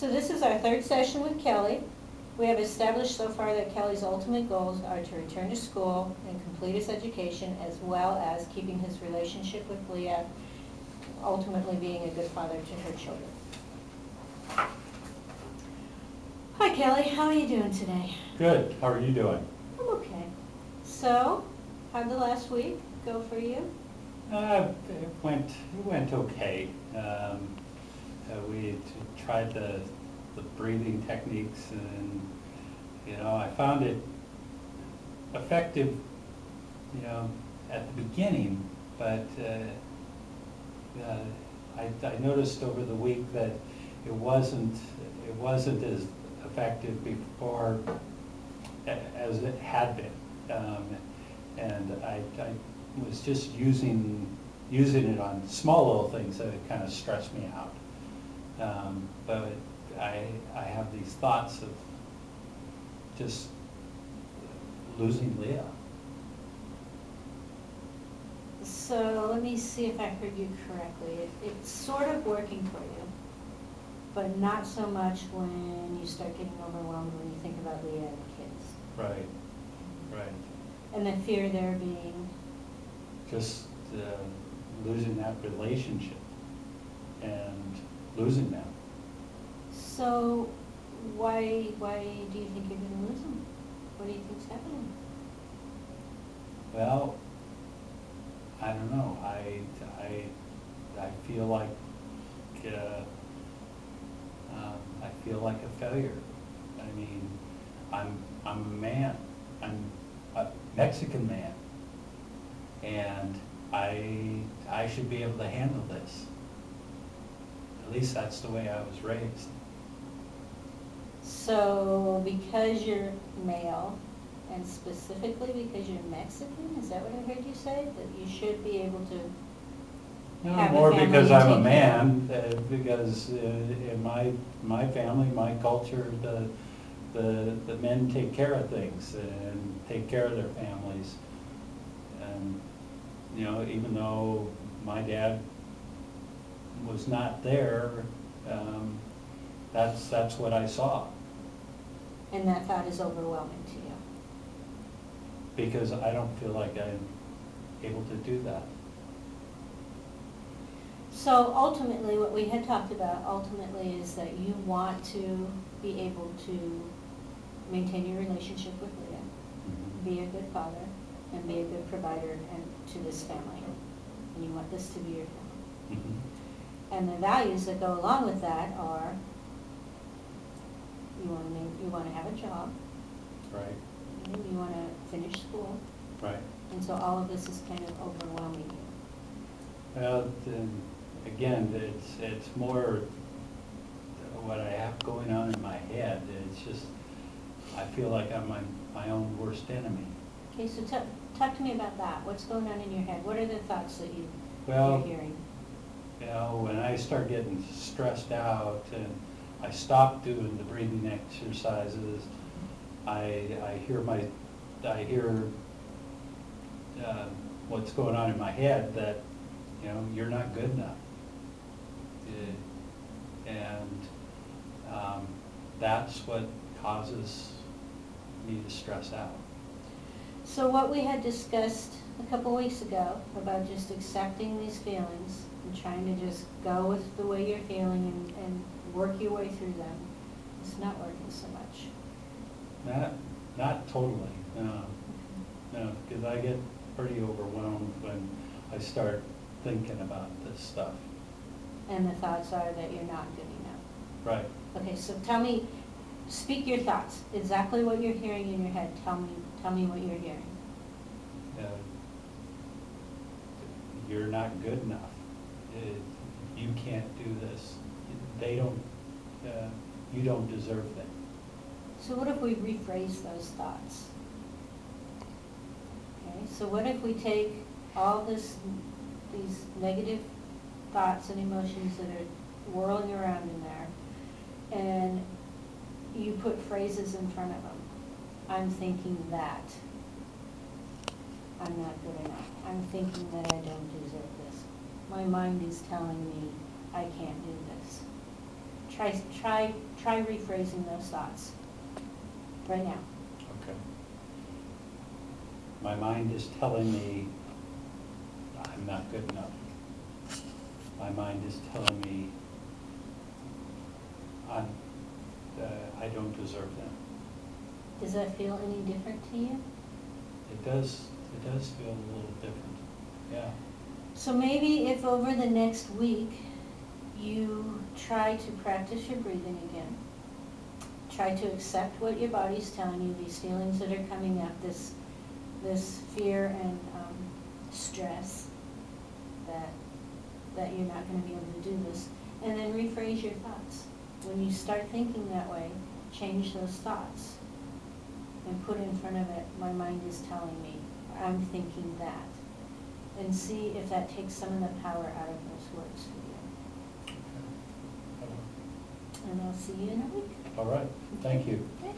So this is our third session with Kelly. We have established so far that Kelly's ultimate goals are to return to school and complete his education, as well as keeping his relationship with Leah, ultimately being a good father to her children. Hi Kelly, how are you doing today? Good. How are you doing? I'm okay. So, how'd the last week go for you? It went okay. We tried the breathing techniques, and I found it effective, at the beginning, but I noticed over the week that it wasn't as effective before as it had been, and I was just using it on small little things that it kind of stressed me out. But I have these thoughts of just losing Leah. So let me see if I heard you correctly. It's sort of working for you, but not so much when you start getting overwhelmed when you think about Leah and the kids. Right, right. And the fear there being? Just losing that relationship and losing them. So why do you think you're going to lose them? What do you think's happening? Well, I don't know. I feel like I feel like a failure. I mean, I'm a man. I'm a Mexican man, and I should be able to handle this. At least that's the way I was raised. So because you're male, and specifically because you're Mexican, is that what I heard you say? That you should be able to No, have more a family because and I'm a take man, because in my family, my culture, the men take care of things and take care of their families. And, even though my dad was not there, that's what I saw. And that thought is overwhelming to you? Because I don't feel like I'm able to do that. So ultimately, what we had talked about ultimately is that you want to be able to maintain your relationship with Leah, be a good father, and be a good provider to this family. And you want this to be your family. Mm-hmm. And the values that go along with that are you want to have a job. Right. And you want to finish school. Right. And so all of this is kind of overwhelming you. Well, again, it's more what I have going on in my head. It's just, I feel like I'm my own worst enemy. Okay, so talk to me about that. What's going on in your head? What are the thoughts that Well, you're hearing? When I start getting stressed out and I stop doing the breathing exercises, I hear what's going on in my head, that you're not good enough, and that's what causes me to stress out. So what we had discussed a couple weeks ago about just accepting these feelings and trying to just go with the way you're feeling and work your way through them, it's not working so much. Not totally, no, because I get pretty overwhelmed when I start thinking about this stuff. And the thoughts are that you're not good enough. Right. Okay, so speak your thoughts. Exactly what you're hearing in your head. Tell me what you're hearing. You're not good enough. You can't do this. They don't. You don't deserve that. So what if we rephrase those thoughts? Okay, so what if we take all these negative thoughts and emotions that are whirling around in there, and you put phrases in front of them. I'm thinking that I'm not good enough. I'm thinking that I don't deserve this. My mind is telling me I can't do this. Try rephrasing those thoughts right now. Okay. My mind is telling me I'm not good enough. My mind is telling me I don't deserve them. Does that feel any different to you? It does feel a little different, yeah. So maybe if over the next week you try to practice your breathing again, try to accept what your body's telling you, these feelings that are coming up, this fear and stress that you're not going to be able to do this, and then rephrase your thoughts. When you start thinking that way, change those thoughts and put in front of it, my mind is telling me, I'm thinking that, and see if that takes some of the power out of those words for you. Okay. And I'll see you in a week. All right, thank you. Yeah.